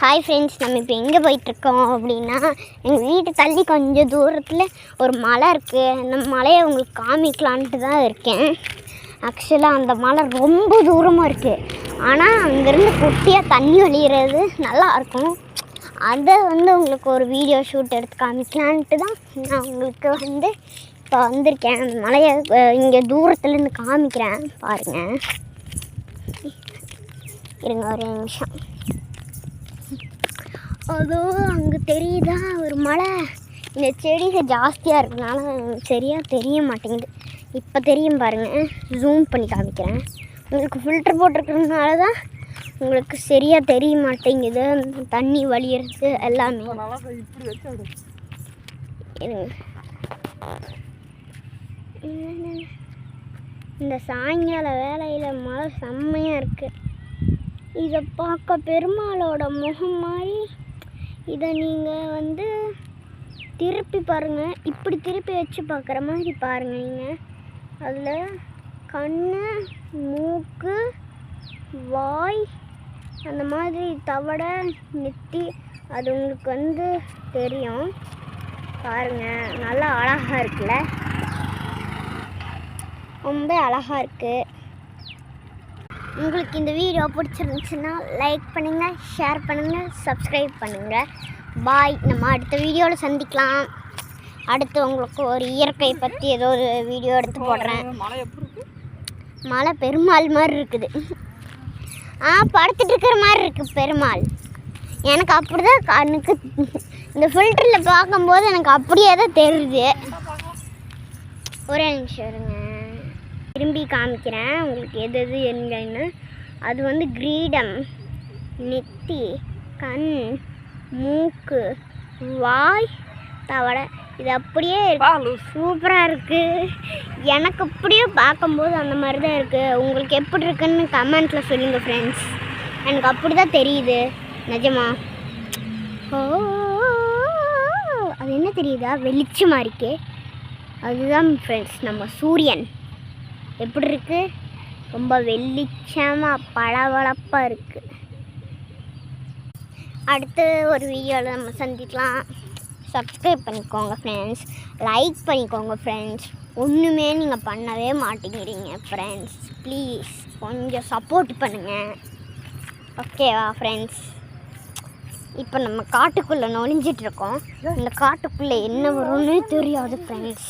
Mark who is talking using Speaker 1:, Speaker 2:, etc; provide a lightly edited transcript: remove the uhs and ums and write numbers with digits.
Speaker 1: Hi friends, நம்ம இப்போ எங்கே போயிட்டுருக்கோம் அப்படின்னா, எங்கள் வீட்டு தள்ளி கொஞ்சம் தூரத்தில் ஒரு மலை இருக்குது. அந்த மலையை உங்களுக்கு காமிக்கலான்ட்டு தான் இருக்கேன். ஆக்சுவலாக அந்த மலை ரொம்ப தூரமாக இருக்குது. ஆனால் அங்கேருந்து குட்டியாக தண்ணி வழிகிறது நல்லாயிருக்கும். அதை உங்களுக்கு ஒரு வீடியோ ஷூட் எடுத்து காமிக்கலான்ட்டு தான் நான் உங்களுக்கு இப்போ வந்திருக்கேன். அந்த மலையை இங்கே தூரத்துலேருந்து காமிக்கிறேன் பாருங்கள். இருங்க ஒரு நிமிஷம். அதோ அங்கே தெரியுதா ஒரு மலை. இந்த செடிகள் ஜாஸ்தியாக இருக்கிறதுனால சரியாக தெரிய மாட்டேங்குது. இப்போ தெரியும் பாருங்கள், ஜூம் பண்ணி காமிக்கிறேன். உங்களுக்கு ஃபில்டர் போட்டிருக்கிறதுனால தான் உங்களுக்கு சரியாக தெரிய மாட்டேங்குது. தண்ணி வழியிறது எல்லாமே. இந்த சாயங்கால வேலையில் மழை செம்மையாக இருக்குது. இதை பார்க்க பெருமாளோட முகம் மாதிரி. இதை நீங்கள் திருப்பி பாருங்கள். இப்படி திருப்பி வச்சு பார்க்குற மாதிரி பாருங்கள். நீங்கள் அதில் கண், மூக்கு, வாய், அந்த மாதிரி தவடை, நெத்தி அது உங்களுக்கு தெரியும். பாருங்கள், நல்லா அழகாக இருக்குல்ல, ரொம்ப அழகாக இருக்குது. உங்களுக்கு இந்த வீடியோ பிடிச்சிருந்துச்சுன்னா லைக் பண்ணுங்கள், ஷேர் பண்ணுங்கள், சப்ஸ்கிரைப் பண்ணுங்கள். பாய். நம்ம அடுத்த வீடியோவில் சந்திக்கலாம். அடுத்து உங்களுக்கு ஒரு இயற்கை பற்றி ஏதோ ஒரு வீடியோ எடுத்து போடுறேன். மலை பெருமாள் மாதிரி இருக்குது. படுத்துட்டு இருக்கிற மாதிரி இருக்குது பெருமாள். எனக்கு அப்படி தான் கண்ணுக்கு இந்த ஃபில்டரில் பார்க்கும்போது எனக்கு அப்படியே தான் தெரியுது. ஒரே நிமிஷம் இருங்க, திரும்பி காமிக்கிறேன் உங்களுக்கு எது எது என்னன்னு. அது கிரீடம், நெத்தி, கண், மூக்கு, வாய், தவடை, இது அப்படியே சூப்பராக இருக்குது. எனக்கு அப்படியே பார்க்கும்போது அந்த மாதிரி தான் இருக்குது. உங்களுக்கு எப்படி இருக்குன்னு கமெண்ட்டில் சொல்லுங்கள் ஃப்ரெண்ட்ஸ். எனக்கு அப்படி தான் தெரியுது நிஜமா. அது என்ன தெரியுதா, வெளிச்சமாக இருக்கே, அதுதான் ஃப்ரெண்ட்ஸ் நம்ம சூரியன். எப்படி இருக்குது, ரொம்ப வெளிச்சமாக பளபளப்பாக இருக்குது. அடுத்து ஒரு வீடியோவில் நம்ம சந்திக்கலாம். சப்ஸ்கிரைப் பண்ணிக்கோங்க ஃப்ரெண்ட்ஸ், லைக் பண்ணிக்கோங்க ஃப்ரெண்ட்ஸ். ஒன்றுமே நீங்கள் பண்ணவே மாட்டேங்கிறீங்க ஃப்ரெண்ட்ஸ். ப்ளீஸ் கொஞ்சம் சப்போர்ட் பண்ணுங்கள், ஓகேவா ஃப்ரெண்ட்ஸ்? இப்போ நம்ம காட்டுக்குள்ளே நுழைஞ்சிட்ருக்கோம். இந்த காட்டுக்குள்ளே என்ன வரும்னு தெரியாது ஃப்ரெண்ட்ஸ்.